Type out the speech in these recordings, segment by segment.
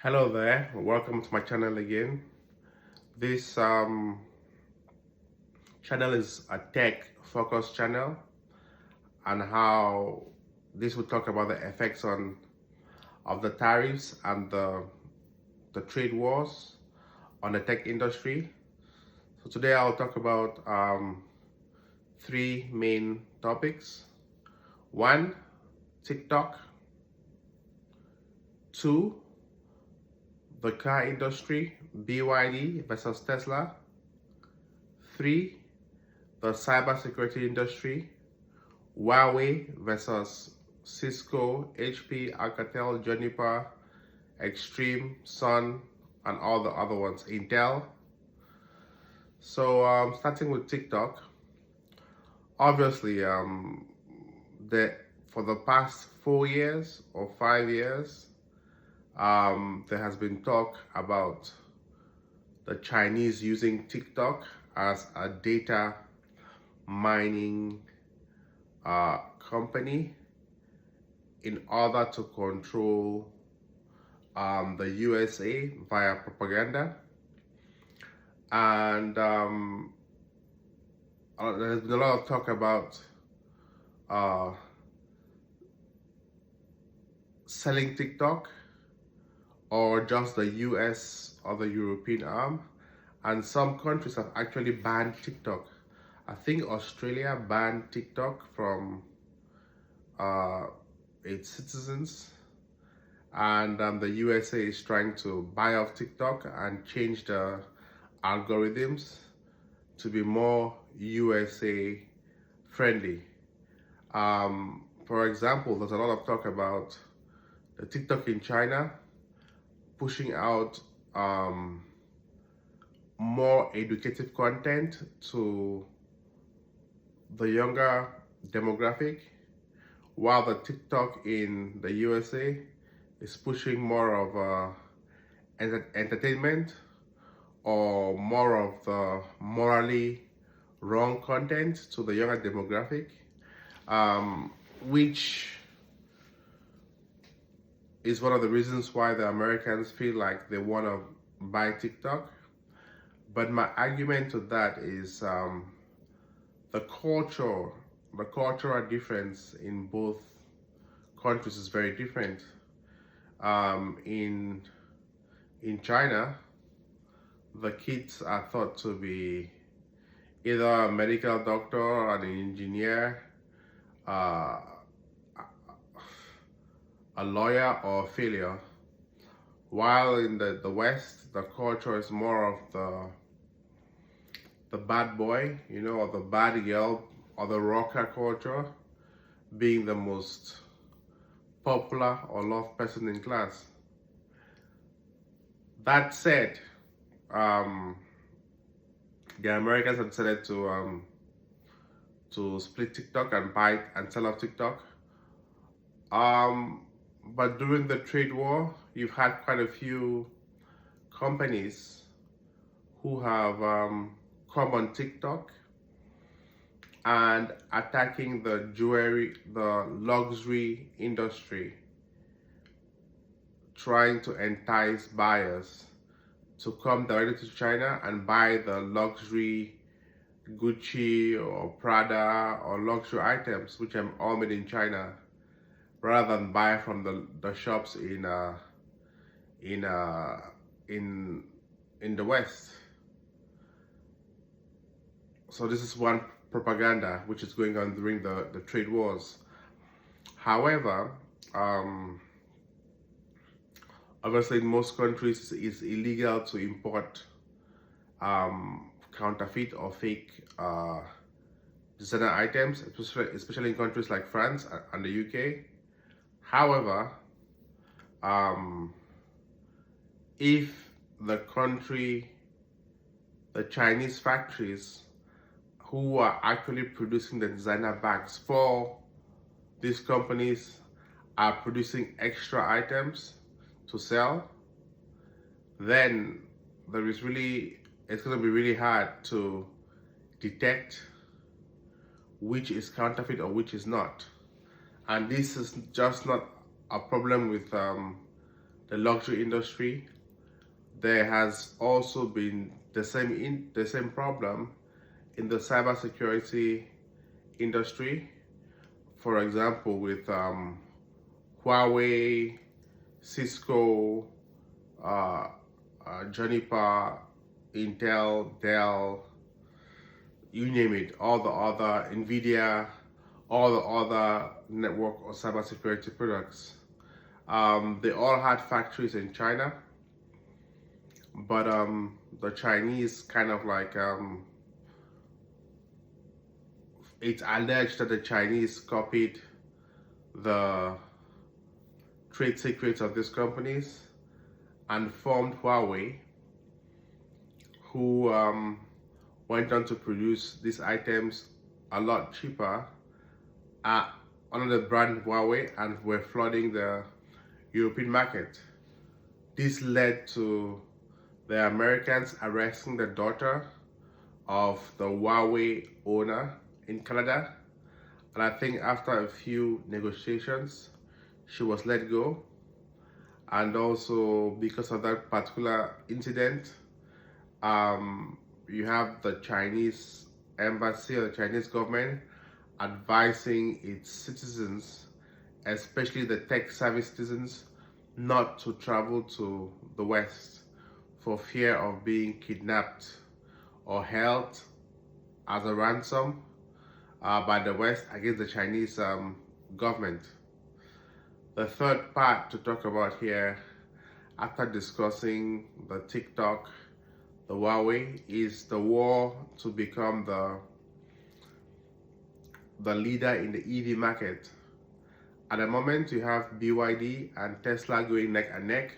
Hello there, welcome to my channel again. This channel is a tech focused channel, and how this will talk about the effects of the tariffs and the trade wars on the tech industry. So today I'll talk about three main topics. One, TikTok. Two, the car industry, BYD versus Tesla. Three, the cybersecurity industry, Huawei versus Cisco, HP, Alcatel, Juniper, Extreme, Sun, and all the other ones, Intel. So starting with TikTok, obviously for the past 4 years or 5 years, there has been talk about the Chinese using TikTok as a data mining company in order to control the USA via propaganda. And there's been a lot of talk about selling TikTok, or just the US or the European arm. And some countries have actually banned TikTok. I think Australia banned TikTok from its citizens, and the USA is trying to buy off TikTok and change the algorithms to be more USA friendly. For example, there's a lot of talk about the TikTok in China pushing out more educative content to the younger demographic, while the TikTok in the USA is pushing more of entertainment, or more of the morally wrong content to the younger demographic, which is one of the reasons why the Americans feel like they want to buy TikTok. But my argument to that is the cultural difference in both countries is very different. In China, the kids are thought to be either a medical doctor, an engineer, a lawyer, or a failure. While in the West, the culture is more of the bad boy, or the bad girl, or the rocker culture, being the most popular or loved person in class. That said, the Americans have decided to split TikTok and buy and sell off TikTok. But during the trade war, you've had quite a few companies who have come on TikTok and attacking the luxury industry, trying to entice buyers to come directly to China and buy the luxury Gucci or Prada or luxury items, which are all made in China, rather than buy from the shops in the West. So this is one propaganda which is going on during the trade wars. However, obviously in most countries it's illegal to import counterfeit or fake designer items, especially in countries like France and the UK. However, if the Chinese factories who are actually producing the designer bags for these companies are producing extra items to sell, then it's going to be really hard to detect which is counterfeit or which is not. And this is just not a problem with the luxury industry. There has also been the same problem in the cybersecurity industry. For example, with Huawei, Cisco, uh, Juniper, Intel, Dell, you name it, all the other NVIDIA, all the other network or cybersecurity products. They all had factories in China, but the Chinese kind of like, it's alleged that the Chinese copied the trade secrets of these companies and formed Huawei, who went on to produce these items a lot cheaper under the brand Huawei and were flooding the European market. This led to the Americans arresting the daughter of the Huawei owner in Canada, and I think after a few negotiations she was let go. And also because of that particular incident, you have the Chinese embassy or the Chinese government advising its citizens, especially the tech savvy citizens, not to travel to the West for fear of being kidnapped or held as a ransom by the West against the Chinese government. The third part to talk about here, after discussing the TikTok, the Huawei, is the war to become the leader in the EV market. At the moment, you have BYD and Tesla going neck and neck.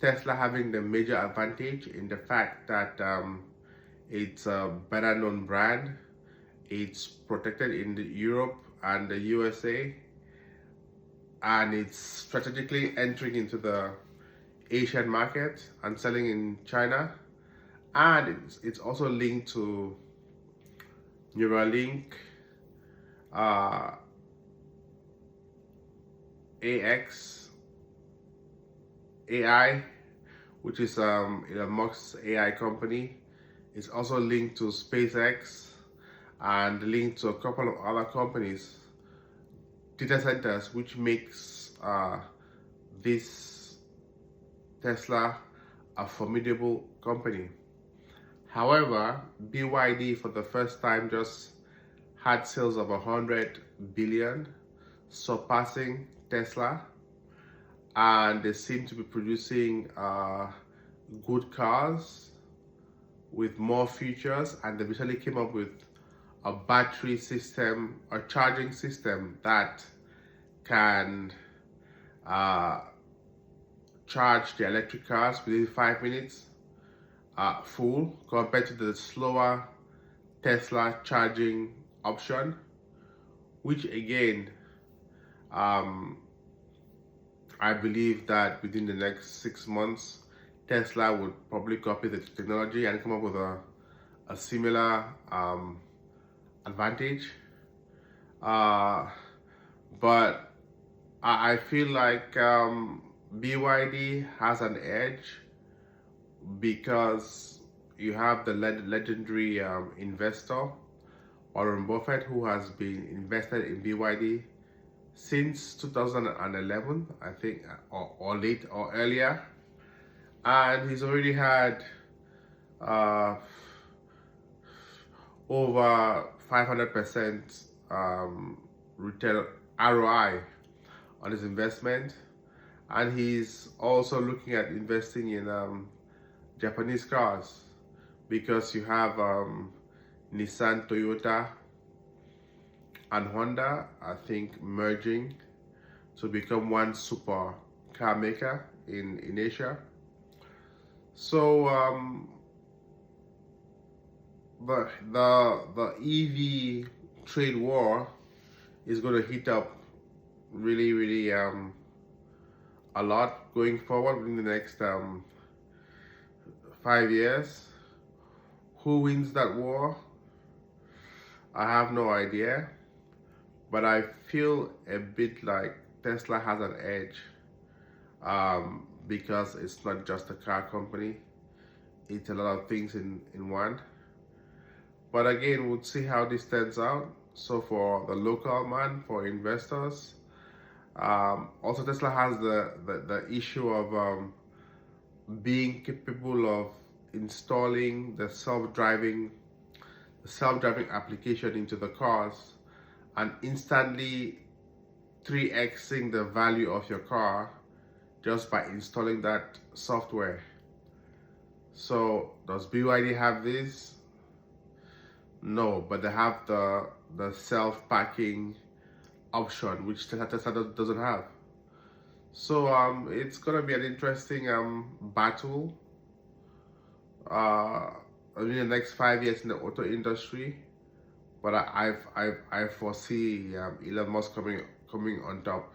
Tesla having the major advantage in the fact that it's a better known brand. It's protected in Europe and the USA, and it's strategically entering into the Asian market and selling in China. And it's also linked to Neuralink, AI, which is Elon Musk's AI company. It's also linked to SpaceX and linked to a couple of other companies, data centers, which makes this Tesla a formidable company. However, BYD for the first time just had sales of 100 billion, surpassing Tesla, and they seem to be producing good cars with more features, and they recently came up with a battery system, a charging system that can charge the electric cars within 5 minutes full, compared to the slower Tesla charging option, which again, I believe that within the next 6 months, Tesla would probably copy the technology and come up with a similar advantage. But I feel like BYD has an edge because you have the legendary investor Warren Buffett, who has been invested in BYD since 2011, I think, or late or earlier, and he's already had over 500% return ROI on his investment, and he's also looking at investing in Japanese cars, because you have Nissan, Toyota, and Honda, I think, merging to become one super car maker in Asia. So the EV trade war is going to heat up really a lot going forward in the next 5 years. Who wins that war? I have no idea, but I feel a bit like Tesla has an edge because it's not just a car company, it's a lot of things in one. But again, we'll see how this turns out. So for the local man, for investors, also Tesla has the issue of being capable of installing the self-driving application into the cars and instantly 3xing the value of your car just by installing that software. So does BYD have this? No, but they have the self-packing option, which Tesla doesn't have. So it's gonna be an interesting battle in the next 5 years in the auto industry. But I foresee Elon Musk coming on top.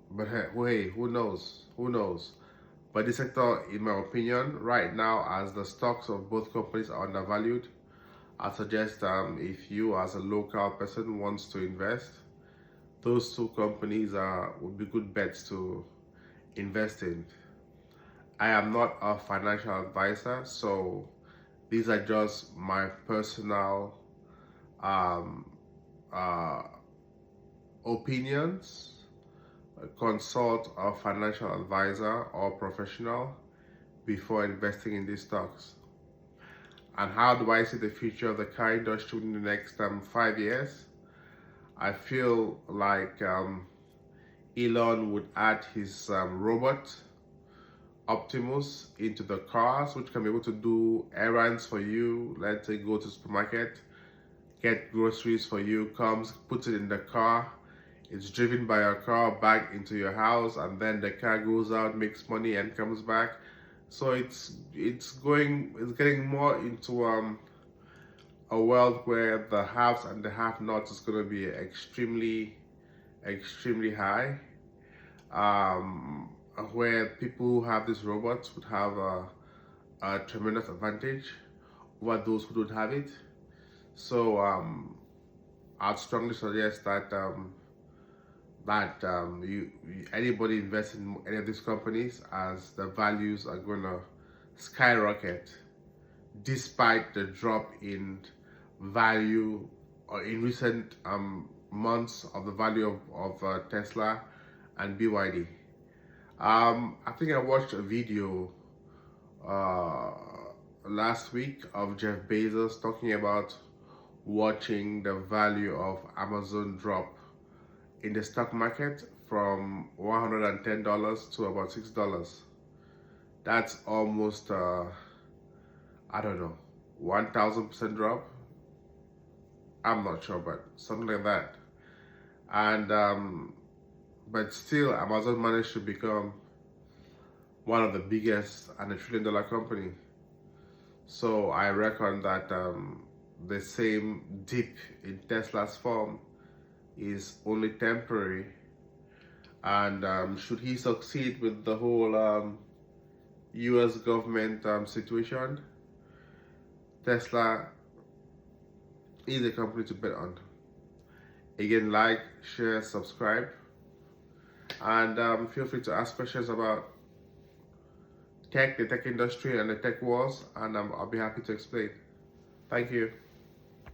But hey, who knows? Who knows? But this sector, in my opinion, right now, as the stocks of both companies are undervalued, I suggest if you as a local person wants to invest, those two companies would be good bets to invest in. I am not a financial advisor, so these are just my personal opinions. Consult a financial advisor or professional before investing in these stocks. And how do I see the future of the car industry in the next 5 years? I feel like Elon would add his robot Optimus into the cars, which can be able to do errands for you. Let's say go to the supermarket, get groceries for you, comes, puts it in the car. It's driven by your car back into your house, and then the car goes out, makes money, and comes back. So it's getting more into a world where the haves and the have-nots is going to be extremely high. Where people who have these robots would have a tremendous advantage over those who don't have it. So I'd strongly suggest that anybody invest in any of these companies, as the values are going to skyrocket despite the drop in value or in recent months of the value of Tesla and BYD. I think I watched a video last week of Jeff Bezos talking about watching the value of Amazon drop in the stock market from $110 to about $6. That's almost I don't know, 1,000% drop. I'm not sure, but something like that. And but still, Amazon managed to become one of the biggest and $1 trillion company. So I reckon that the same dip in Tesla's form is only temporary. And should he succeed with the whole US government situation, Tesla is a company to bet on. Again, like, share, subscribe, and feel free to ask questions about tech, the tech industry, and the tech wars, and I'll be happy to explain. Thank you.